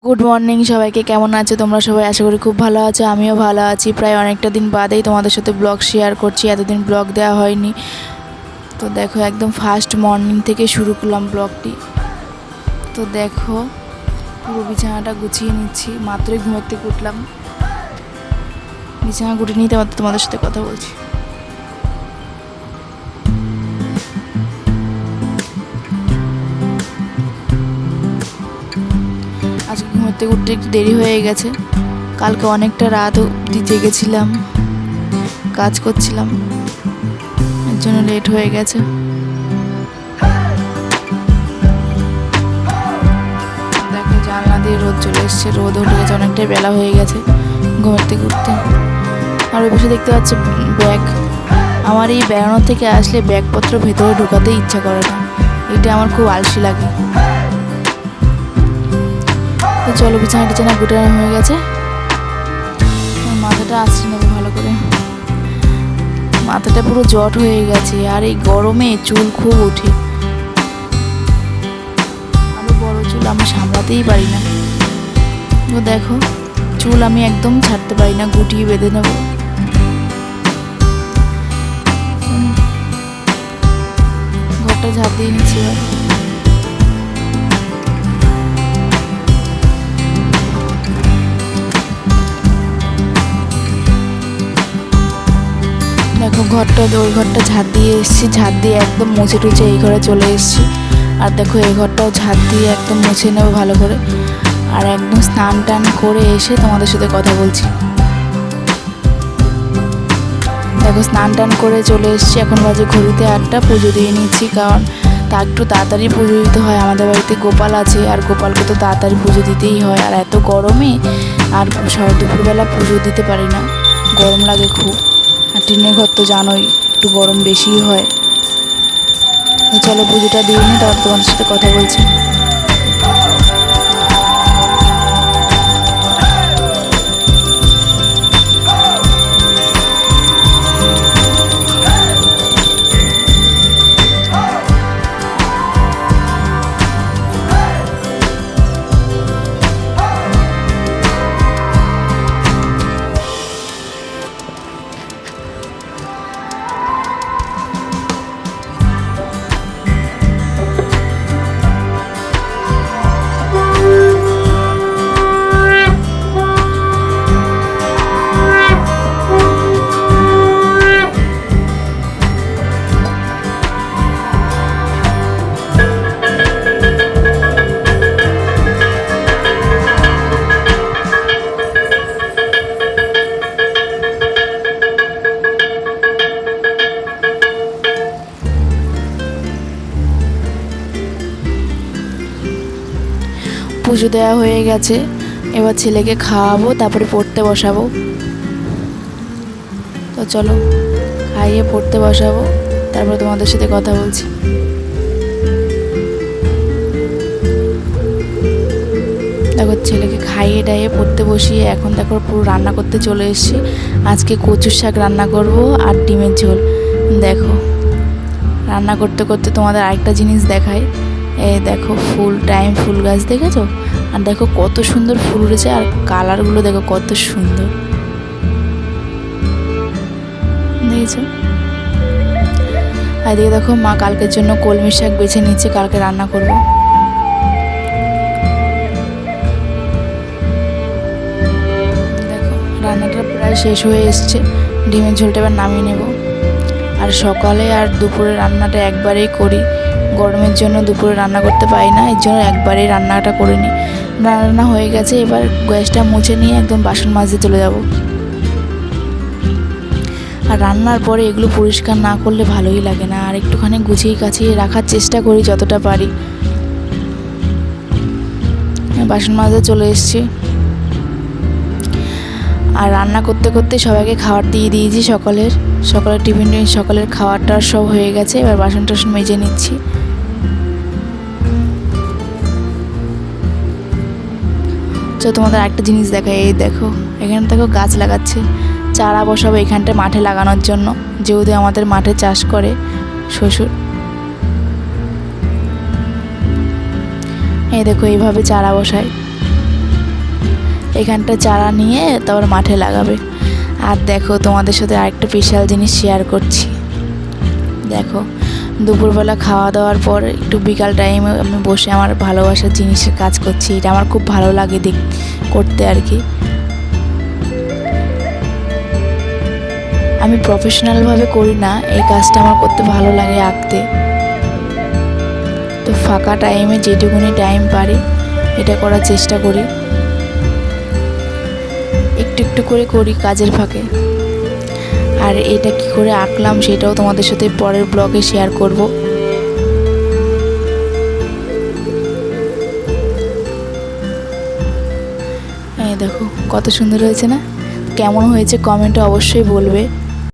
Good morning সবাইকে, কেমন আছো তোমরা সবাই? আশা করি খুব ভালো আছো, আমিও ভালো আছি। প্রায় অনেকটা দিন বাদেই তোমাদের সাথে ব্লগ শেয়ার করছি, এতদিন ব্লগ দেওয়া হয়নি। তো দেখো একদম ফার্স্ট মর্নিং থেকে শুরু করলাম ব্লগটি। তো দেখো পুরো বিছানাটা গুছিয়ে নিচ্ছি, মাত্রই ঘুমের থেকে উঠলাম। বিছানা গুটিয়ে নিতে তোমাদের সাথে কথা বলছি। আজকে ঘুমের থেকে উঠতে একটু দেরি হয়ে গেছে, কালকে অনেকটা রাত অবধি জেগেছিলাম, কাজ করছিলাম, এর জন্য লেট হয়ে গেছে। দেখো জানলা দিয়ে রোদ চলে এসছে, রোদ উঠে গেছে, অনেকটাই বেলা হয়ে গেছে ঘুমের থেকে উঠতে। আর ওই পাশে দেখতে পাচ্ছি ব্যাগ। আমার এই বেড়ানোর থেকে আসলে ব্যাগপত্র ভেতরে ঢোকাতে ইচ্ছা করে না, এটা আমার খুব আলসি লাগে। তো চলো বিছানা টিছানা গুটানো হয়ে গেছে, মাথাটা আঁচড়ে নেবো ভালো করে। মাথাটা পুরো জট হয়ে গেছে, আর এই গরমে চুল খুব ওঠে, আরো বড় চুল আমি সামলাতেই পারি না। তো দেখো চুল আমি একদম ছাড়তে পারি না, গুটিয়ে বেঁধে নেবো। ঘরটা ঝাঁপ দিয়ে নিচ্ছি এবার। দেখো ওই ঘরটা ঝাঁট দিয়ে এসেছি, ঝাঁট দিয়ে একদম মুছে টুছে এই ঘরে চলে এসেছি। আর দেখো এই ঘরটাও ঝাঁট দিয়ে একদম মুছে নেবো ভালো করে। আর একদম স্নান টান করে এসে তোমাদের সাথে কথা বলছি। দেখো স্নান টান করে চলে এসেছি, এখন বাজে ঘড়িতে 8টা। পুজো দিয়ে নিচ্ছি, কারণ তা একটু তাড়াতাড়ি পুজো দিতে হয়। আমাদের বাড়িতে গোপাল আছে, আর গোপালকে তো তাড়াতাড়ি পুজো দিতেই হয়। আর এত গরমে আর দুপুরবেলা পুজো দিতে পারি না, গরম লাগে খুব। আর টিনের ঘর তো জানোই একটু গরম বেশিই হয়। চলো পুজোটা দিয়ে নিই, তারপর তোমাদের সাথে কথা বলছি। পুজো দেওয়া হয়ে গেছে, এবার ছেলেকে খাওয়াবো, তারপরে পড়তে বসাবো। তো চলো খাইয়ে পড়তে বসাবো, তারপর তোমাদের সাথে কথা বলছি। দেখো ছেলেকে খাইয়ে ডাইয়ে পড়তে বসিয়ে এখন দেখো পুরো রান্না করতে চলে এসেছি। আজকে কচুর শাক রান্না করব আর ডিমের ঝোল। দেখো রান্না করতে করতে তোমাদের আরেকটা জিনিস দেখাই। এই দেখো ফুল গাছ দেখেছো? আর দেখো কত সুন্দর ফুল উঠেছে, আর কালারগুলো দেখো কত সুন্দর, দেখেছো? আর এদিকে দেখো মা কালকের জন্য কলমি শাক বেছে নিচ্ছে, কালকে রান্না করব। দেখো রান্নাটা প্রায় শেষ হয়ে এসছে, ডিমের ঝোলটা এবার নামিয়ে নেব। আর সকালে আর দুপুরে রান্নাটা একবারেই করি, গরমের জন্য দুপুরে রান্না করতে পারি না, এর জন্য একবারেই রান্নাটা করে নিই। রান্না হয়ে গেছে, এবার গ্যাসটা মুছে নিয়ে একদম বাসন মাজতে চলে যাব। আর রান্নার পরে এগুলো পরিষ্কার না করলে ভালোই লাগে না, আর একটুখানি গুছিয়ে কাছিয়ে রাখার চেষ্টা করি যতটা পারি। বাসন মাজতে চলে এসেছি, আর রান্না করতে করতে সবাইকে খাবার দিয়ে দিয়েছি। সকালের টিফিন সকালের খাবারটা সব হয়ে গেছে, এবার বাসন টাসন মেজে নিচ্ছি। তো তোমাদের একটা জিনিস দেখাই, এই দেখো এখানে দেখো গাছ লাগাচ্ছে, চারা বসাবো এখানটায় মাঠে লাগানোর জন্য, যেহেতু আমাদের মাঠে চাষ করে শ্বশুর। এই দেখো এইভাবে চারা বসায়। এখানটা চারা নিয়ে তারপর মাঠে লাগাবে। আর দেখো তোমাদের সাথে আরেকটা স্পেশাল জিনিস শেয়ার করছি। দেখো দুপুরবেলা খাওয়া দাওয়ার পর একটু বিকাল টাইমে আমি বসে আমার ভালোবাসার জিনিসের কাজ করছি। এটা আমার খুব ভালো লাগে করতে আর কি। আমি প্রফেশনালভাবে করি না, এই কাজটা আমার করতে ভালো লাগে, আঁকতে। তো ফাঁকা টাইমে যেটুকুনি টাইম পারি এটা করার চেষ্টা করি, একটু একটু করে করি কাজের ফাঁকে। আর এটা কি করে আঁকলাম সেটাও তোমাদের সাথে পরের ব্লগে শেয়ার করব। এই দেখো কত সুন্দর হয়েছে না? কেমন হয়েছে কমেন্টে অবশ্যই বলবে।